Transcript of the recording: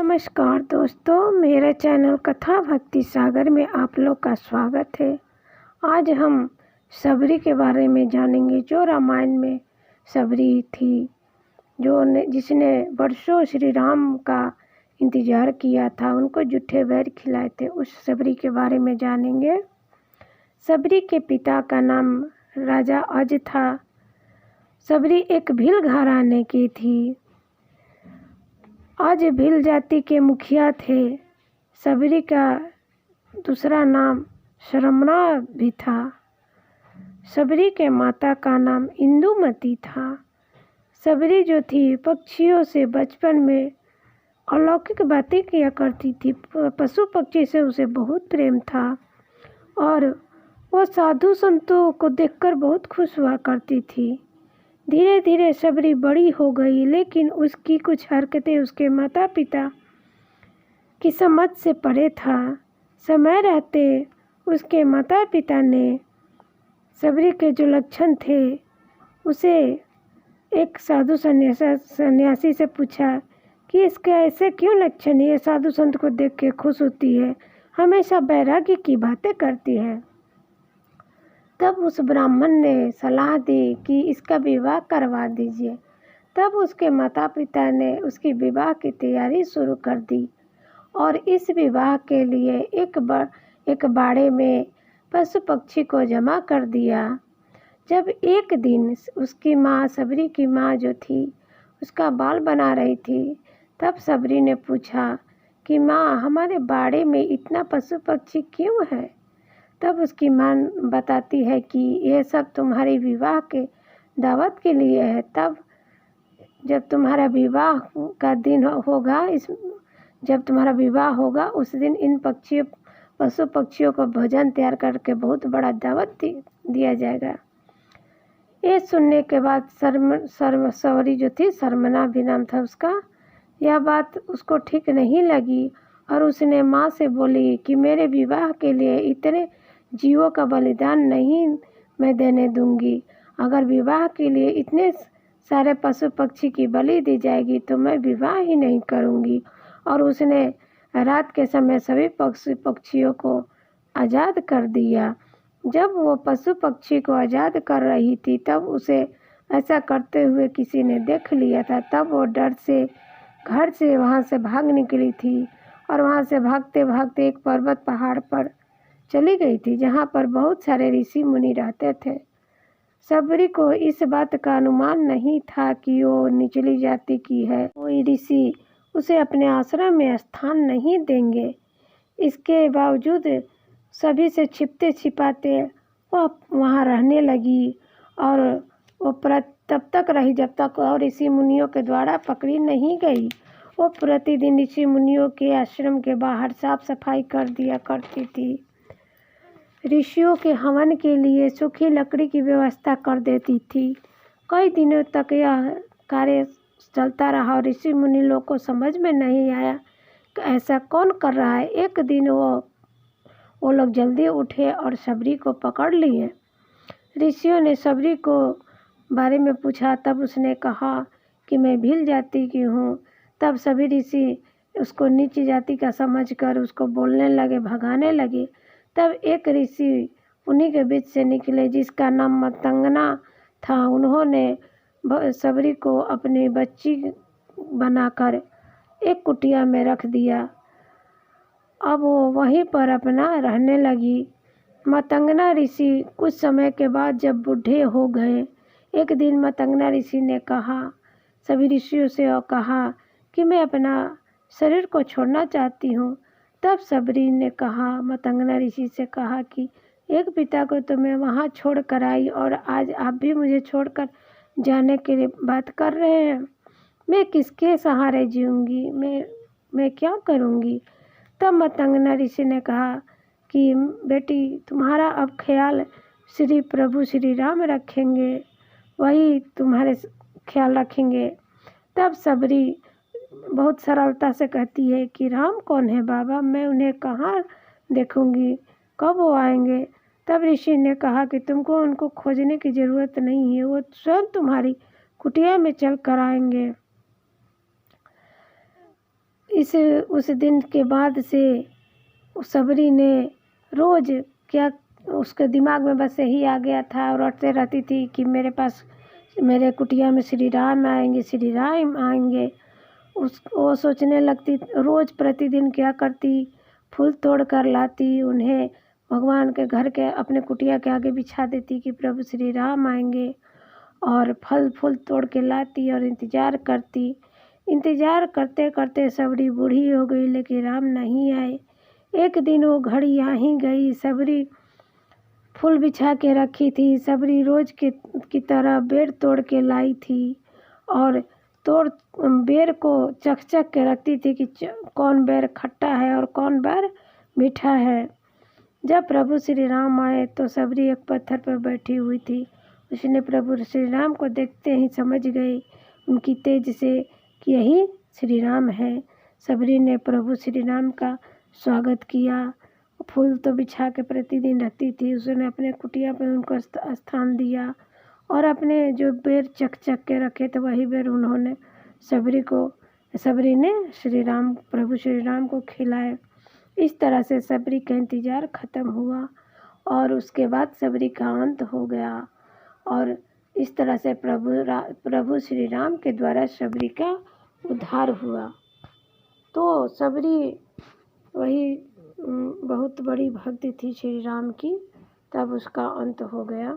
नमस्कार दोस्तों, मेरे चैनल कथा भक्ति सागर में आप लोग का स्वागत है। आज हम सबरी के बारे में जानेंगे, जो रामायण में सबरी थी, जिसने वर्षों श्री राम का इंतज़ार किया था, उनको जूठे बैर खिलाए थे। उस सबरी के बारे में जानेंगे। सबरी के पिता का नाम राजा अज था। सबरी एक भील घराने की थी। आज भील जाति के मुखिया थे। सबरी का दूसरा नाम शर्मना भी था। सबरी के माता का नाम इंदुमती था। सबरी जो थी, पक्षियों से बचपन में अलौकिक बातें किया करती थी। पशु पक्षी से उसे बहुत प्रेम था और वो साधु संतों को देखकर बहुत खुश हुआ करती थी। धीरे धीरे सबरी बड़ी हो गई, लेकिन उसकी कुछ हरकतें उसके माता पिता की समझ से परे था। समय रहते उसके माता पिता ने सबरी के जो लक्षण थे, उसे एक साधु सन्यासी से पूछा कि इसके ऐसे क्यों लक्षण है? ये साधु संत को देख के खुश होती है, हमेशा वैराग्य की बातें करती है। तब उस ब्राह्मण ने सलाह दी कि इसका विवाह करवा दीजिए। तब उसके माता पिता ने उसकी विवाह की तैयारी शुरू कर दी और इस विवाह के लिए एक बाड़े में पशु पक्षी को जमा कर दिया। जब एक दिन उसकी माँ, सबरी की माँ जो थी, उसका बाल बना रही थी, तब सबरी ने पूछा कि माँ, हमारे बाड़े में इतना पशु पक्षी क्यों है? तब उसकी माँ बताती है कि यह सब तुम्हारे विवाह के दावत के लिए है। तब जब तुम्हारा विवाह का दिन होगा, जब तुम्हारा विवाह होगा, उस दिन इन पशु पक्षियों को भोजन तैयार करके बहुत बड़ा दावत दिया जाएगा। ये सुनने के बाद सबरी जो थी, शर्मना भी नाम था उसका, यह बात उसको ठीक नहीं लगी और उसने माँ से बोली कि मेरे विवाह के लिए इतने जीवों का बलिदान नहीं मैं देने दूंगी। अगर विवाह के लिए इतने सारे पशु पक्षी की बलि दी जाएगी तो मैं विवाह ही नहीं करूंगी। और उसने रात के समय सभी पशु पक्षियों को आज़ाद कर दिया। जब वो पशु पक्षी को आज़ाद कर रही थी, तब उसे ऐसा करते हुए किसी ने देख लिया था। तब वो डर से घर से वहाँ से भाग निकली थी और वहाँ से भागते भागते एक पर्वत पहाड़ पर चली गई थी, जहाँ पर बहुत सारे ऋषि मुनि रहते थे। सबरी को इस बात का अनुमान नहीं था कि वो निचली जाति की है। कोई ऋषि उसे अपने आश्रम में स्थान नहीं देंगे। इसके बावजूद सभी से छिपते छिपाते वो वहाँ रहने लगी और वो तब तक रही जब तक और ऋषि मुनियों के द्वारा पकड़ी नहीं गई। वो प्रतिदिन ऋषि मुनियों के आश्रम के बाहर साफ सफाई कर दिया करती थी। ऋषियों के हवन के लिए सूखी लकड़ी की व्यवस्था कर देती थी। कई दिनों तक यह कार्य चलता रहा और ऋषि मुनि लोग को समझ में नहीं आया कि ऐसा कौन कर रहा है। एक दिन वो लोग जल्दी उठे और सबरी को पकड़ लिए। ऋषियों ने सबरी को बारे में पूछा, तब उसने कहा कि मैं भील जाति की हूँ। तब सभी ऋषि उसको नीच जाति का समझकर उसको बोलने लगे, भगाने लगे। तब एक ऋषि उन्हीं के बीच से निकले, जिसका नाम मतंगना था। उन्होंने सबरी को अपनी बच्ची बनाकर एक कुटिया में रख दिया। अब वो वहीं पर अपना रहने लगी। मतंगना ऋषि कुछ समय के बाद जब बूढ़े हो गए, एक दिन मतंगना ऋषि ने कहा सभी ऋषियों से और कहा कि मैं अपना शरीर को छोड़ना चाहती हूँ। तब सबरी ने कहा, मतंगना ऋषि से कहा कि एक पिता को तो मैं वहाँ छोड़ कर आई और आज आप भी मुझे छोड़कर जाने के लिए बात कर रहे हैं। मैं किसके सहारे जीऊँगी? मैं क्या करूँगी? तब मतंगना ऋषि ने कहा कि बेटी, तुम्हारा अब ख्याल श्री प्रभु श्री राम रखेंगे, वही तुम्हारे ख्याल रखेंगे। तब सबरी बहुत सरलता से कहती है कि राम कौन है बाबा? मैं उन्हें कहाँ देखूंगी? कब वो आएंगे? तब ऋषि ने कहा कि तुमको उनको खोजने की ज़रूरत नहीं है, वो स्वयं तुम्हारी कुटिया में चल कर आएंगे। उस दिन के बाद से सबरी ने रोज़ क्या उसके दिमाग में बस यही आ गया था और रटते रहती थी कि मेरे पास मेरे कुटिया में श्री राम आएंगे, श्री राम आएंगे। वो सोचने लगती, रोज़ प्रतिदिन क्या करती, फूल तोड़ कर लाती, उन्हें भगवान के घर के अपने कुटिया के आगे बिछा देती कि प्रभु श्री राम आएंगे, और फल फूल तोड़ के लाती और इंतज़ार करती। इंतज़ार करते करते सबरी बूढ़ी हो गई लेकिन राम नहीं आए। एक दिन वो घड़ी आ ही गई। सबरी फूल बिछा के रखी थी। सबरी रोज़ की तरह बेर तोड़ के लाई थी और बेर को चख चख के रखती थी कि कौन बेर खट्टा है और कौन बेर मीठा है। जब प्रभु श्री राम आए तो सबरी एक पत्थर पर बैठी हुई थी। उसने प्रभु श्री राम को देखते ही समझ गई उनकी तेज से कि यही श्री राम है। सबरी ने प्रभु श्री राम का स्वागत किया। फूल तो बिछा के प्रतिदिन रखती थी। उसने अपने कुटिया पर उनको स्थान दिया और अपने जो बेर चख चख के रखे थे वही बेर उन्होंने सबरी ने प्रभु श्री राम को खिलाए। इस तरह से सबरी का इंतज़ार ख़त्म हुआ और उसके बाद सबरी का अंत हो गया और इस तरह से प्रभु श्री राम के द्वारा सबरी का उद्धार हुआ। तो सबरी वही बहुत बड़ी भक्ति थी श्री राम की, तब उसका अंत हो गया।